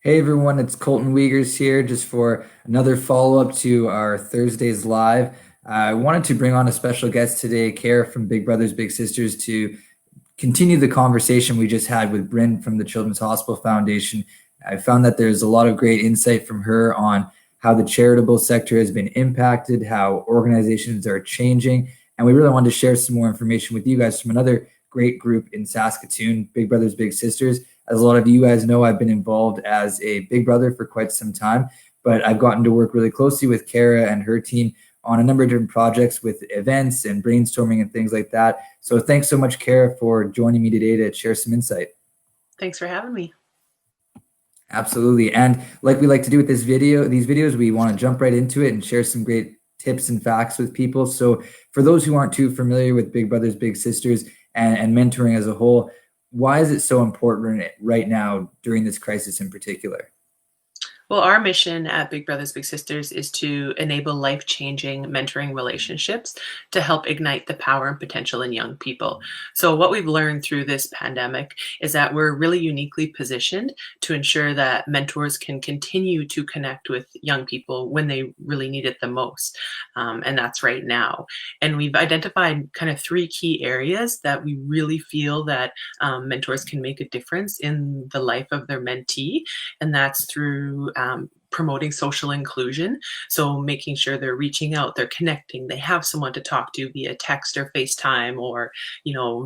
Hey everyone, it's Colton Wiegers here just for another follow-up to our Thursdays live. I wanted to bring on a special guest today, Kara from Big Brothers Big Sisters, to continue the conversation we just had with Bryn from the Children's Hospital Foundation. I found that there's a lot of great insight from her on how the charitable sector has been impacted, how organizations are changing, and we really wanted to share some more information with you guys from another great group in Saskatoon, Big Brothers Big Sisters. As a lot of you guys know, I've been involved as a big brother for quite some time, but I've gotten to work really closely with Kara and her team on a number of different projects with events and brainstorming and things like that. So thanks so much, Kara, for joining me today to share some insight. Thanks for having me. Absolutely. And like we like to do with these videos, we want to jump right into it and share some great tips and facts with people. So for those who aren't too familiar with Big Brothers Big Sisters and mentoring as a whole, why is it so important right now during this crisis in particular? Well, our mission at Big Brothers Big Sisters is to enable life-changing mentoring relationships to help ignite the power and potential in young people. So what we've learned through this pandemic is that we're really uniquely positioned to ensure that mentors can continue to connect with young people when they really need it the most. And that's right now. And we've identified kind of three key areas that we really feel that mentors can make a difference in the life of their mentee. And that's through promoting social inclusion. So making sure they're reaching out, they're connecting, they have someone to talk to via text or FaceTime or,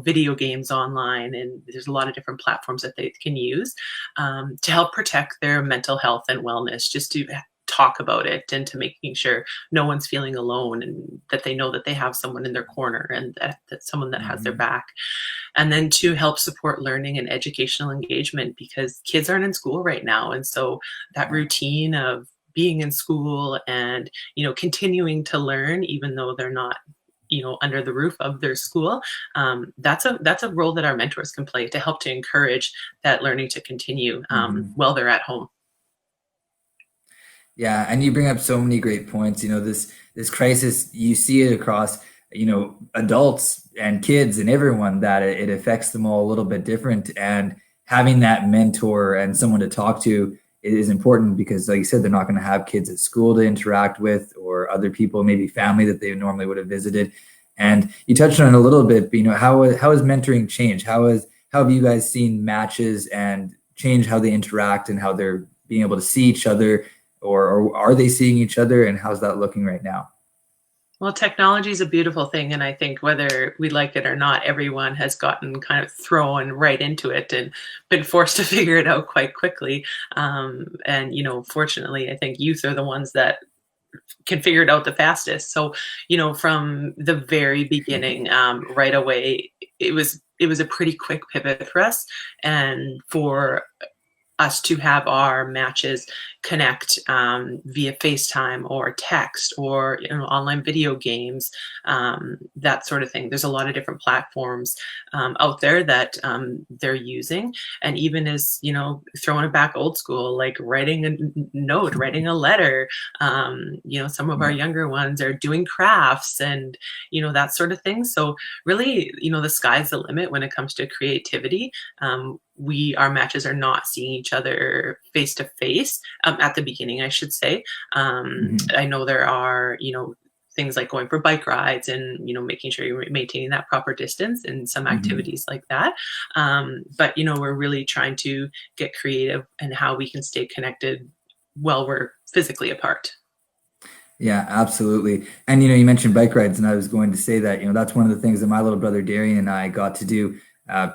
video games online. And there's a lot of different platforms that they can use to help protect their mental health and wellness, just to talk about it and to making sure no one's feeling alone and that they know that they have someone in their corner and that's someone that has their back. And then to help support learning and educational engagement, because kids aren't in school right now. And so that routine of being in school and, continuing to learn, even though they're not under the roof of their school, that's a role that our mentors can play to help to encourage that learning to continue while they're at home. Yeah, and you bring up so many great points. This crisis, you see it across, adults and kids and everyone, that it affects them all a little bit different. And having that mentor and someone to talk to is important because, like you said, they're not going to have kids at school to interact with or other people, maybe family that they normally would have visited. And you touched on it a little bit, but how has mentoring changed? How have you guys seen matches and change how they interact and how they're being able to see each other? Or are they seeing each other, and how's that looking right now? Well, technology is a beautiful thing, and I think whether we like it or not, everyone has gotten kind of thrown right into it and been forced to figure it out quite quickly. And fortunately, I think youth are the ones that can figure it out the fastest. So, from the very beginning, right away, it was a pretty quick pivot for us, and for us to have our matches connect via FaceTime or text or online video games, that sort of thing. There's a lot of different platforms out there that they're using, and even as throwing it back old school, like writing a note, writing a letter. Some of our younger ones are doing crafts and that sort of thing. So really, the sky's the limit when it comes to creativity. Our matches are not seeing each other face to face at the beginning, I should say. I know there are, things like going for bike rides and, making sure you're maintaining that proper distance and some activities like that. But, we're really trying to get creative and how we can stay connected while we're physically apart. Yeah, absolutely. And you mentioned bike rides, and I was going to say that that's one of the things that my little brother Darian and I got to do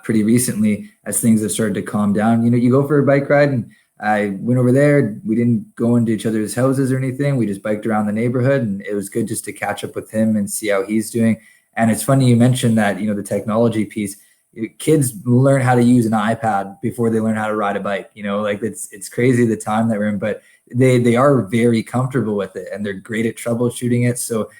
pretty recently as things have started to calm down. You go for a bike ride, and I went over there. We didn't go into each other's houses or anything. We just biked around the neighborhood, and it was good just to catch up with him and see how he's doing. And it's funny you mentioned that, the technology piece. Kids learn how to use an iPad before they learn how to ride a bike. Like it's crazy the time that we're in, but they are very comfortable with it and they're great at troubleshooting it. So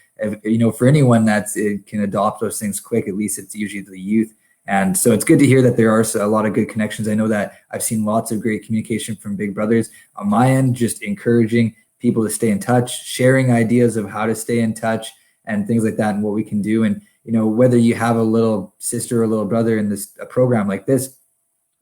for anyone it can adopt those things quick, at least it's usually the youth. And so it's good to hear that there are a lot of good connections. I know that I've seen lots of great communication from Big Brothers on my end, just encouraging people to stay in touch, sharing ideas of how to stay in touch and things like that and what we can do. And, whether you have a little sister or a little brother in a program like this,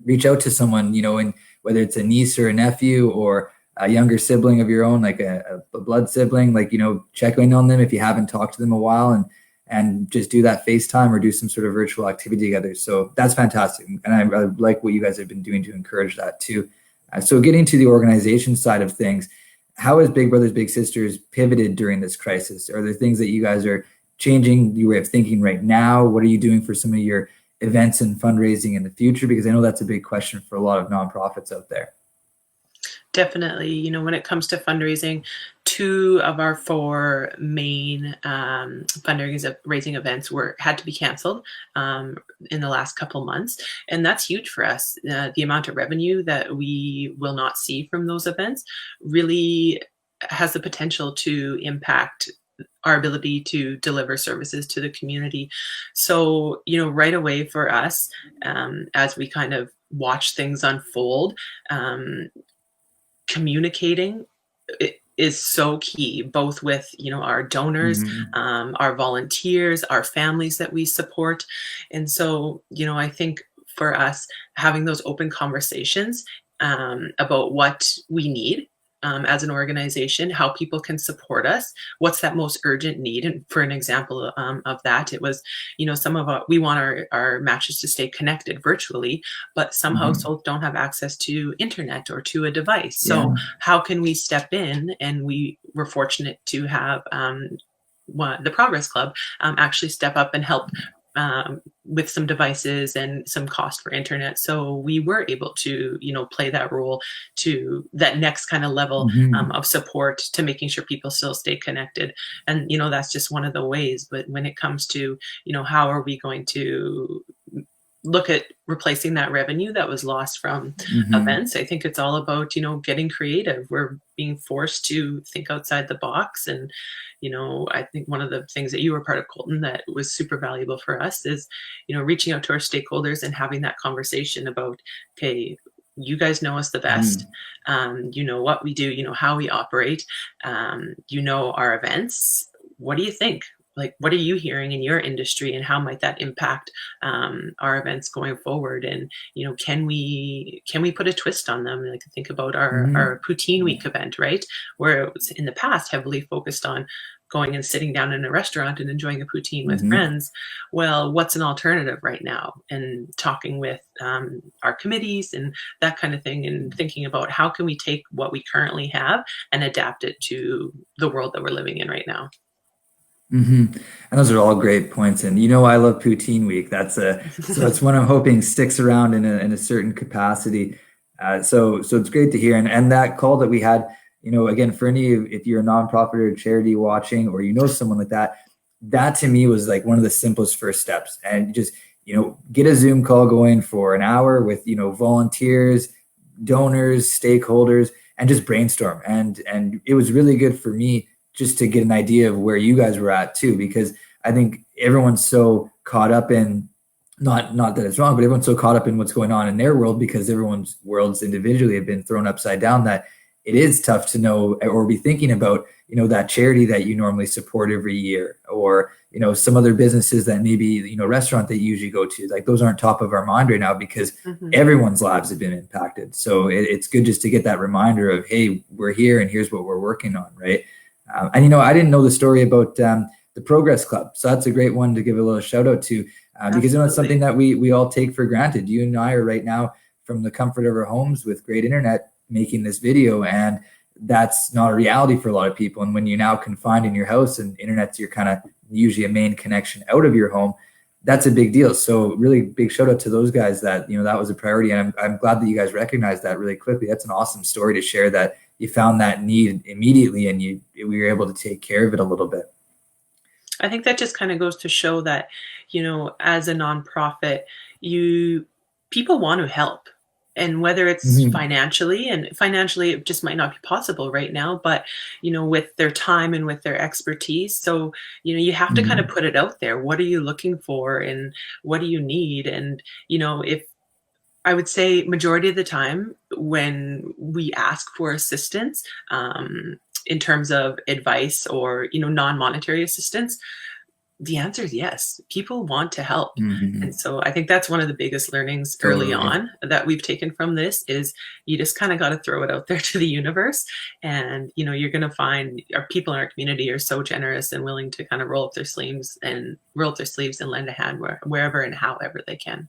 reach out to someone, and whether it's a niece or a nephew or a younger sibling of your own, like a blood sibling, like, check in on them if you haven't talked to them a while, and just do that FaceTime or do some sort of virtual activity together. So that's fantastic. And I like what you guys have been doing to encourage that too. So getting to the organization side of things, how has Big Brothers Big Sisters pivoted during this crisis? Are there things that you guys are changing your way of thinking right now? What are you doing for some of your events and fundraising in the future? Because I know that's a big question for a lot of nonprofits out there. Definitely. When it comes to fundraising, 2 of our 4 main fundraising events had to be canceled in the last couple months, and that's huge for us. The amount of revenue that we will not see from those events really has the potential to impact our ability to deliver services to the community. So, right away for us, as we kind of watch things unfold, communicating is so key, both with our donors, our volunteers, our families that we support. And so I think for us, having those open conversations about what we need as an organization, how people can support us, what's that most urgent need. And for an example of that, it was, we want our matches to stay connected virtually, but some households don't have access to internet or to a device. So how can we step in? And we were fortunate to have the Progress Club actually step up and help with some devices and some cost for internet. So we were able to, play that role to that next kind of level of support to making sure people still stay connected. And, that's just one of the ways. But when it comes to, how are we going to look at replacing that revenue that was lost from events, I think it's all about, getting creative. We're being forced to think outside the box. And, I think one of the things that you were part of, Colton, that was super valuable for us is, reaching out to our stakeholders and having that conversation about, okay, you guys know us the best. You know what we do, how we operate, our events. What do you think? Like, what are you hearing in your industry, and how might that impact our events going forward? And, can we put a twist on them? Like, think about our Poutine Week event, right? Where it was in the past heavily focused on going and sitting down in a restaurant and enjoying a poutine with friends. Well, what's an alternative right now? And talking with our committees and that kind of thing, and thinking about how can we take what we currently have and adapt it to the world that we're living in right now. And those are all great points. And I love Poutine Week. So that's one I'm hoping sticks around in a certain capacity. So it's great to hear. And that call that we had, again, for any of, if you're a nonprofit or a charity watching, or someone like that to me was like one of the simplest first steps. And just get a Zoom call going for an hour with volunteers, donors, stakeholders, and just brainstorm. And it was really good for me just to get an idea of where you guys were at too, because I think everyone's so caught up in, not that it's wrong, but everyone's so caught up in what's going on in their world, because everyone's worlds individually have been thrown upside down, that it is tough to know or be thinking about, that charity that you normally support every year, or, some other businesses that maybe, restaurant that you usually go to. Like, those aren't top of our mind right now, because everyone's lives have been impacted. So it's good just to get that reminder of, hey, we're here and here's what we're working on, right? And I didn't know the story about the Progress Club, so that's a great one to give a little shout out to, because it's something that we all take for granted. You and I are right now from the comfort of our homes with great internet making this video, and that's not a reality for a lot of people. And when you're now confined in your house and internet's your kind of usually a main connection out of your home, that's a big deal. So really big shout out to those guys that that was a priority, and I'm glad that you guys recognized that really quickly. That's an awesome story to share, that you found that need immediately and we were able to take care of it a little bit. I think that just kind of goes to show that, as a nonprofit, people want to help. And whether it's financially it just might not be possible right now, but, with their time and with their expertise. So, you have to kind of put it out there. What are you looking for, and what do you need? And, if I would say majority of the time when we ask for assistance, in terms of advice or, non-monetary assistance, The answer is yes. People want to help. And Hmm. so I think that's one of the biggest learnings early Totally. on that we've taken from this is you just kind of got to throw it out there to the universe. And, you're going to find our people in our community are so generous and willing to kind of roll up their sleeves and lend a hand wherever and however they can.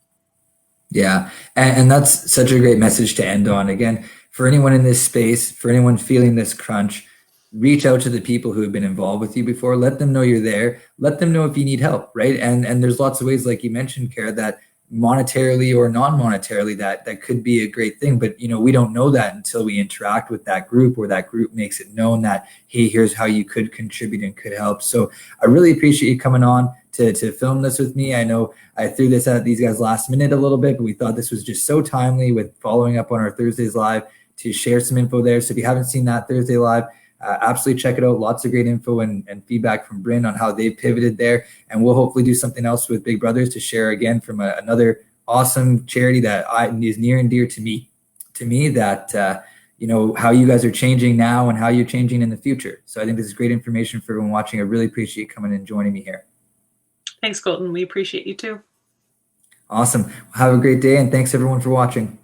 Yeah. And that's such a great message to end on. Again, for anyone in this space, for anyone feeling this crunch, reach out to the people who have been involved with you before. Let them know you're there. Let them know if you need help, right? And there's lots of ways, like you mentioned, Kara, that monetarily or non-monetarily that could be a great thing. But we don't know that until we interact with that group, or that group makes it known that, hey, here's how you could contribute and could help. So I really appreciate you coming on to film this with me. I know I threw this at these guys last minute a little bit, but we thought this was just so timely with following up on our Thursdays live to share some info there. So if you haven't seen that Thursday live, absolutely check it out. Lots of great info and feedback from Bryn on how they pivoted there. And we'll hopefully do something else with Big Brothers to share again from another awesome charity that is near and dear to me that, how you guys are changing now and how you're changing in the future. So I think this is great information for everyone watching. I really appreciate you coming and joining me here. Thanks, Colton. We appreciate you too. Awesome. Have a great day, and thanks everyone for watching.